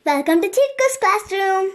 Welcome to Chitku's Classroom.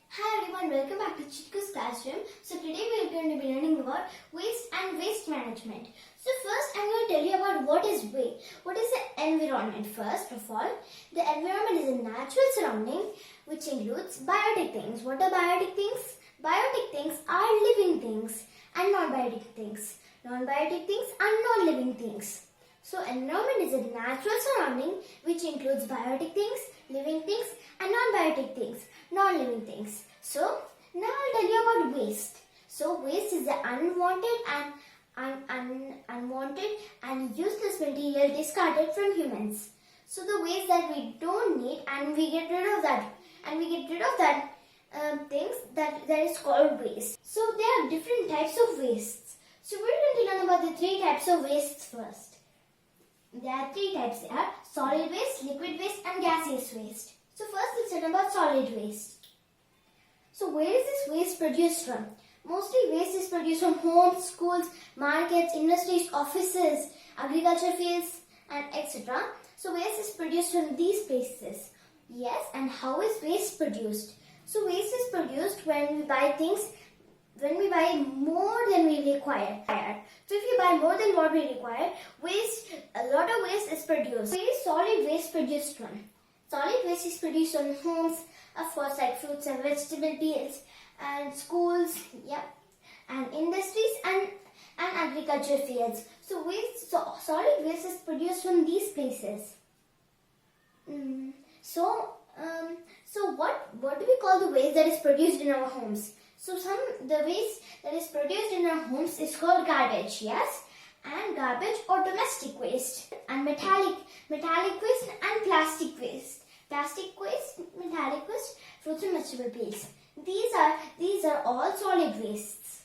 Hi everyone, welcome back to Chitku's Classroom. So today we are going to be learning about waste and waste management. So first I'm going to tell you about what is waste. What is the environment? First of all, the environment is a natural surrounding which includes biotic things. What are biotic things? Biotic things are living things and non-biotic things. Non-biotic things are non-living things. So environment is a natural surrounding which includes biotic things, living things and non-biotic things, non-living things. So now I'll tell you about waste. So waste is the unwanted and useless material discarded from humans. So the waste that we don't need and we get rid of that things that is called waste. So there are different types of wastes. So we're going to learn about the three types of wastes first. There are three types. There are solid waste, liquid waste and gaseous waste. So first let's learn about solid waste. So where is this waste produced from? Mostly waste is produced from homes, schools, markets, industries, offices, agriculture fields and etc. So waste is produced from these places. Yes, and how is waste produced? So waste is produced when we buy more than we require. So if you buy more than what we require, a lot of waste is produced. Where is solid waste produced from? Solid waste is produced from homes, of course, like fruits and vegetable peels, and schools, and industries and agriculture fields. So solid waste is produced from these places. So what do we call the waste that is produced in our homes? So the waste that is produced in our homes is called garbage, yes, and garbage or domestic waste, and metallic waste and plastic waste. Plastic waste, metallic waste, fruits and vegetable peels. These are all solid wastes.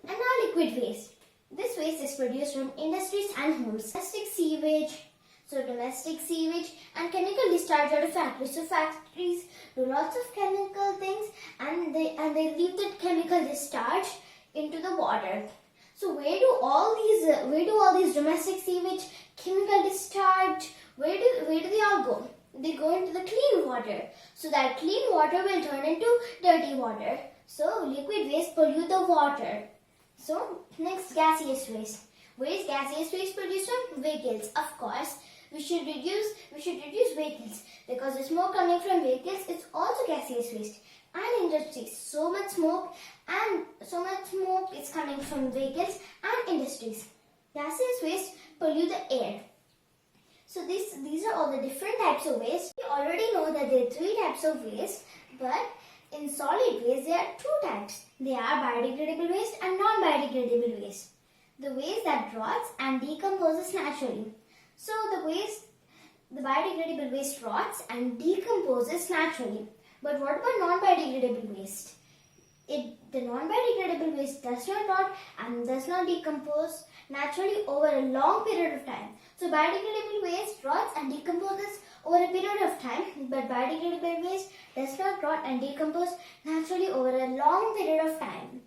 And now liquid waste. This waste is produced from industries and homes. Domestic sewage and chemical discharge out of factories. So factories do lots of chemical things and they leave that chemical discharge into the water. So where do all these domestic sewage, chemical discharge, where do they all go? They go into the clean water. So that clean water will turn into dirty water. So liquid waste pollute the water. So next, gaseous waste. Where is gaseous waste produced from? Vehicles, of course. We should reduce vehicles because the smoke coming from vehicles is also gaseous waste. And industries, so much smoke is coming from vehicles and industries. Gaseous waste pollute the air. So these are all the different types of waste. We already know that there are three types of waste, but in solid waste there are two types. They are biodegradable waste and non-biodegradable waste. The waste that rots and decomposes naturally. So the biodegradable waste rots and decomposes naturally. But what about non-biodegradable waste? The non-biodegradable waste does not rot and does not decompose naturally over a long period of time. So biodegradable waste rots and decomposes over a period of time, but biodegradable waste does not rot and decompose naturally over a long period of time.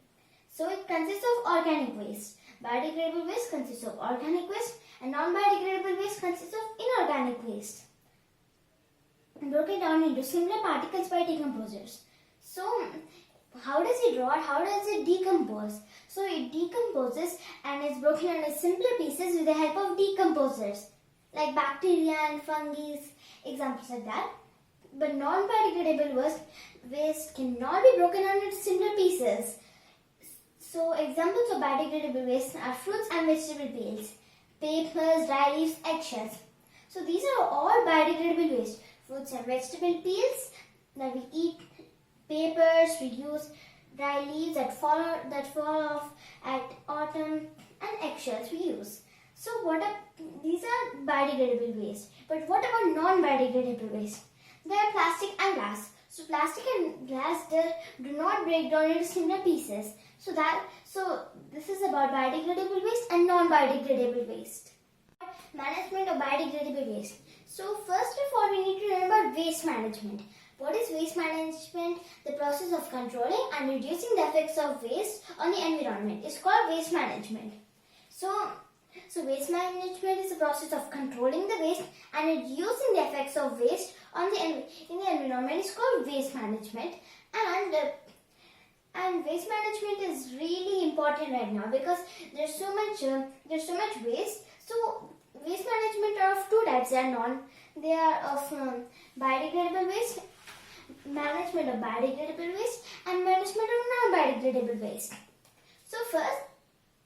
So it consists of organic waste. Biodegradable waste consists of organic waste and non-biodegradable waste consists of inorganic waste, broken down into similar particles by decomposers. So how does it rot? How does it decompose? So it decomposes and is broken into simpler pieces with the help of decomposers like bacteria and fungi, examples like that. But non-biodegradable waste cannot be broken down into simpler pieces. So examples of biodegradable waste are fruits and vegetable peels, papers, dry leaves, eggshells. So these are all biodegradable waste. Fruits and vegetable peels that we eat, papers we use, dry leaves that fall off at autumn, and eggshells we use. So these are biodegradable waste. But what about non-biodegradable waste? They are plastic and glass. So plastic and glass do not break down into similar pieces. So this is about biodegradable waste and non-biodegradable waste. Management of biodegradable waste. So first of all, we need to learn about waste management. What is waste management? The process of controlling and reducing the effects of waste on the environment is called waste management. So So waste management is the process of controlling the waste and reducing the effects of waste on in the environment. It's called waste management, and waste management is really important right now because there's so much waste. So waste management are of two types. They are of biodegradable waste, management of biodegradable waste, and management of non-biodegradable waste. So first,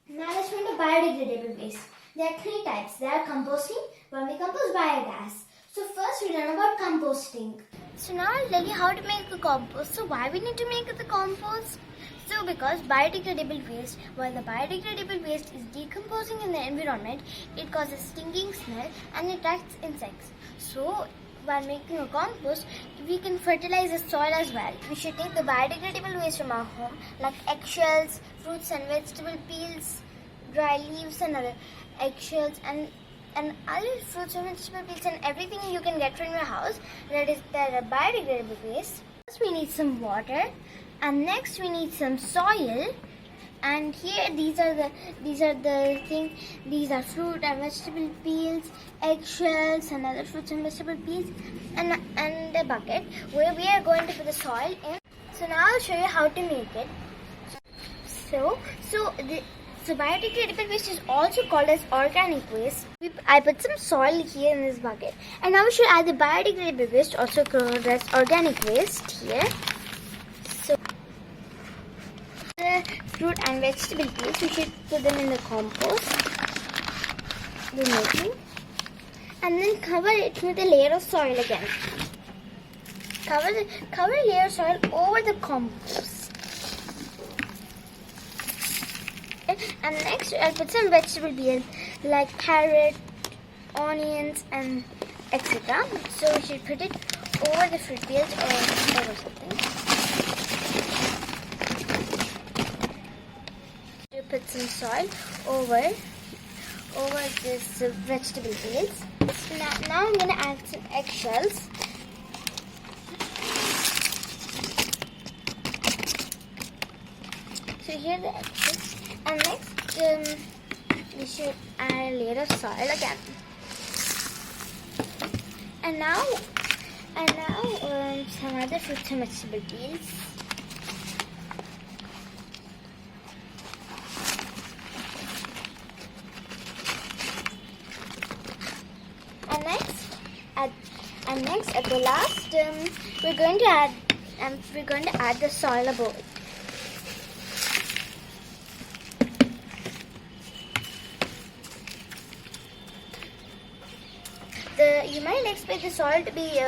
management of biodegradable waste. There are three types. There are composting, vermicompost, biogas. So first we learn about composting. So now I'll tell you how to make a compost. So why we need to make the compost? So because biodegradable waste, while the biodegradable waste is decomposing in the environment, it causes stinking smell and it attracts insects. So while making a compost, we can fertilize the soil as well. We should take the biodegradable waste from our home, like eggshells, fruits and vegetable peels, dry leaves and other eggshells and other fruits and vegetable peels and everything you can get from your house that are biodegradable waste. First we need some water, and next we need some soil. And here these are fruit and vegetable peels, eggshells and other fruits and vegetable peels, and a bucket where we are going to put the soil in. So now I'll show you how to make it. So biodegradable waste is also called as organic waste. I put some soil here in this bucket, and now we should add the biodegradable waste, also called as organic waste, here. So the fruit and vegetable peels, we should put them in the compost we're making, and then cover it with a layer of soil again. Cover a layer of soil over the compost. And next I'll put some vegetable peels like carrot, onions and etc. So we should put it over the fruit peels or over something. We put some soil over this vegetable peels. Now I'm gonna add some eggshells. So here are the eggshells. And next, we should add a layer of soil again. And now, some other fruits and vegetable peels. And next, at the last, we're going to add the soil above it. You might expect the soil to be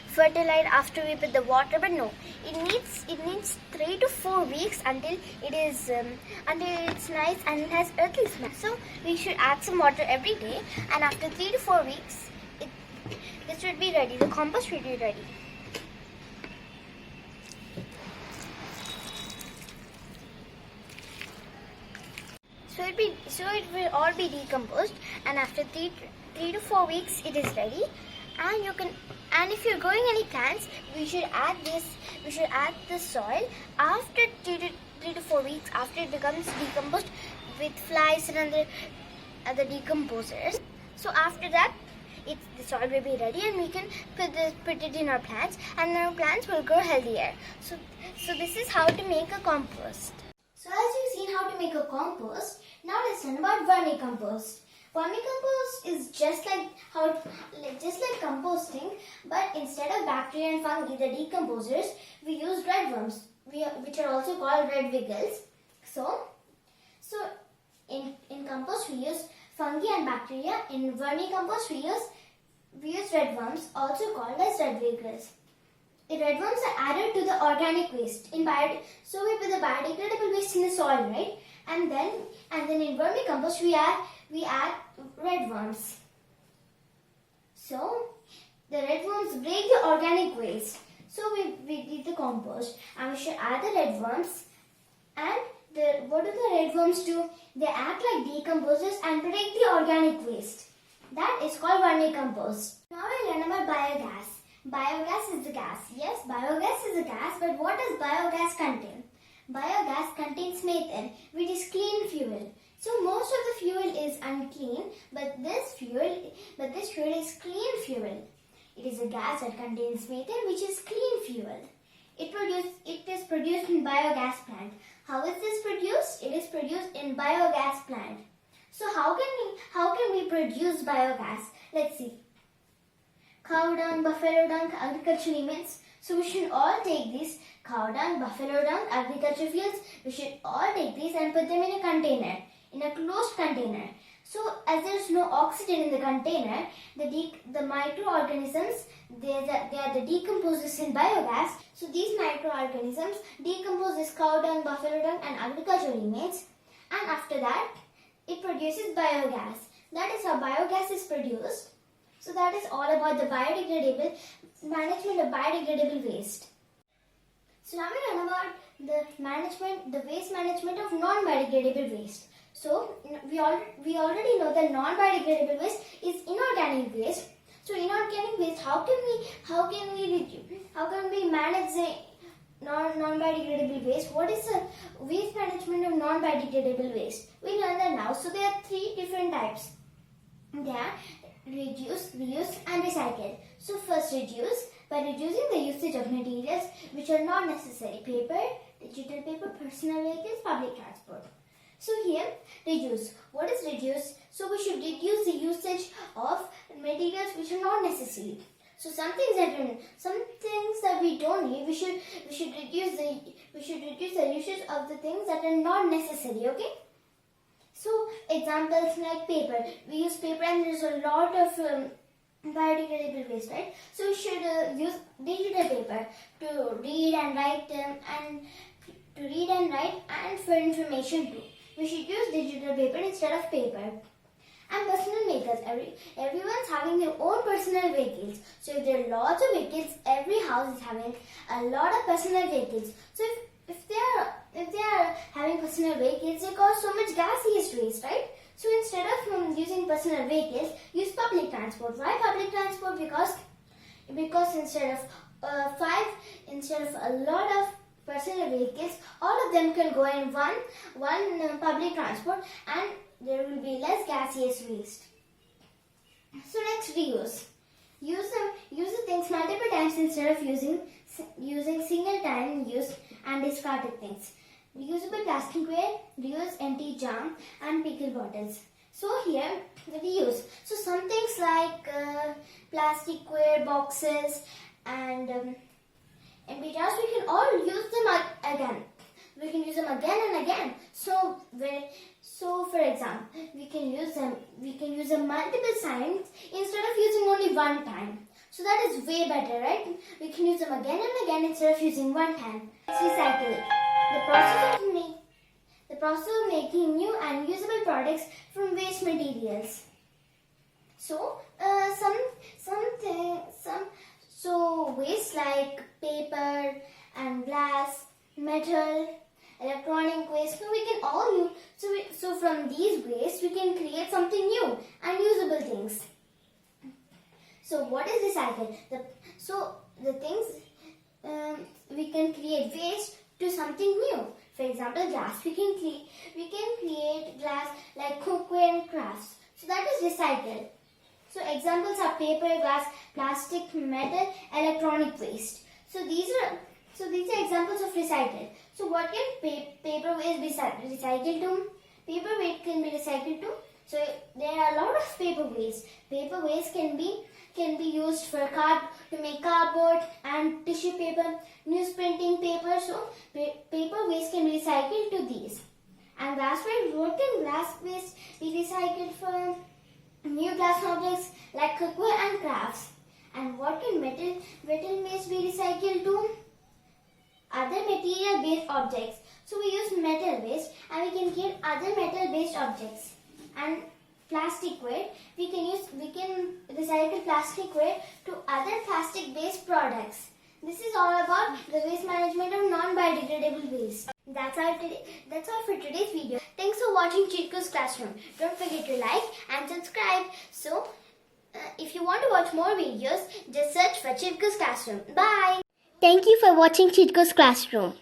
fertilized after we put the water, but no. It needs 3 to 4 weeks until it's nice and it has earthy smell. So we should add some water every day, and after 3 to 4 weeks, this should be ready. The compost should be ready. So it will all be decomposed, and after 3 to 4 weeks it is ready. And if you're growing any plants, we should add the soil after 3 to 4 weeks after it becomes decomposed with flies and other decomposers. So after that, the soil will be ready, and we can put it in our plants, and our plants will grow healthier. So this is how to make a compost. So as you've seen how to make a compost, now let's learn about vermicompost. Vermicompost is just like composting, but instead of bacteria and fungi, the decomposers, we use red worms, which are also called red wiggles. So in compost we use fungi and bacteria. In vermicompost we use red worms, also called as red wiggles. The red worms are added to the organic waste. So we put the biodegradable waste in the soil, right? And then in vermicompost we add red worms. So the red worms break the organic waste. So we did the compost, and we should add the red worms. And what do the red worms do? They act like decomposers and break the organic waste. That is called vermicompost. Now we learn about biogas. Biogas is a gas. Yes, biogas is a gas, but what does biogas contain? Biogas contains methane, which is clean fuel. So most of the fuel is unclean, but this fuel is clean fuel. It is a gas that contains methane, which is clean fuel. It is produced in biogas plant. How is this produced? It is produced in biogas plant. So how can we produce biogas? Let's see. Cow dung, buffalo dung, agriculture elements. So we should all take these cow dung, buffalo dung, agriculture fields. We should all take these and put them in a container, in a closed container. So as there is no oxygen in the container, the microorganisms, they are the decomposers in biogas. So these microorganisms decompose this cow dung, buffalo dung and agricultural remains, and after that it produces biogas. That is how biogas is produced. So that is all about the biodegradable management of biodegradable waste. So now we learn about the waste management of non-biodegradable waste. So we already know that non-biodegradable waste is inorganic waste. So inorganic waste, how can we manage the non-biodegradable waste? What is the waste management of non-biodegradable waste? We learn that now. So there are 3 different types. They are reduce, reuse and recycle. So first reduce, by reducing the usage of materials which are not necessary: paper, digital paper, personal vehicles, public transport. So here, reduce. What is reduce? So we should reduce the usage of materials which are not necessary. So some things that we don't need, we should reduce the usage of the things that are not necessary. Okay. So examples like paper. We use paper and there is a lot of biodegradable waste, right? So we should use digital paper to read and write and for information too. We should use digital paper instead of paper. And personal vehicles. Everyone's having their own personal vehicles. So if there are lots of vehicles, every house is having a lot of personal vehicles. So if they are having personal vehicles, they cause so much gaseous waste, right? So instead of using personal vehicles, use public transport. Why public transport? Because instead of a lot of personal vehicles, all of them can go in one public transport, and there will be less gaseous waste. So next, reuse. Use the things multiple times instead of using single time use and discarded things. Reusable plasticware, reuse empty jam and pickle bottles. So here, the reuse. So some things like plasticware boxes and empty jars, we can all use them again. We can use them again and again. So for example, we can use them multiple times instead of using only one time. So that is way better, right? We can use them again and again instead of using one time. Let's recycle it. The process of making new and usable products from waste materials. So waste like paper and glass, metal, electronic waste, so we can all use. So from these waste we can create something new and usable things. So what is recycle? The things we can create waste to something new. For example, glass. We can create glass like cookware and crafts. So that is recycle. So examples are paper, glass, plastic, metal, electronic waste. So these are examples of recycle. So what can paper waste be recycled to? Paper waste can be recycled to. So there are a lot of paper waste. Paper waste can be used for to make cardboard and tissue paper, newsprinting paper. So paper waste can be recycled to these. And glass waste, what can glass waste be recycled for? New glass objects like cookware and crafts. And what can metal waste be recycled to? Other material based objects. So we use metal waste and we can get other metal based objects. And plasticware, we can recycle plasticware to other plastic based products. This is all about the waste management of non-biodegradable waste. That's all for today's video. Thanks for watching Chitku's Classroom. Don't forget to like and subscribe. So, if you want to watch more videos, just search for Chitku's Classroom. Bye! Thank you for watching Chitku's Classroom.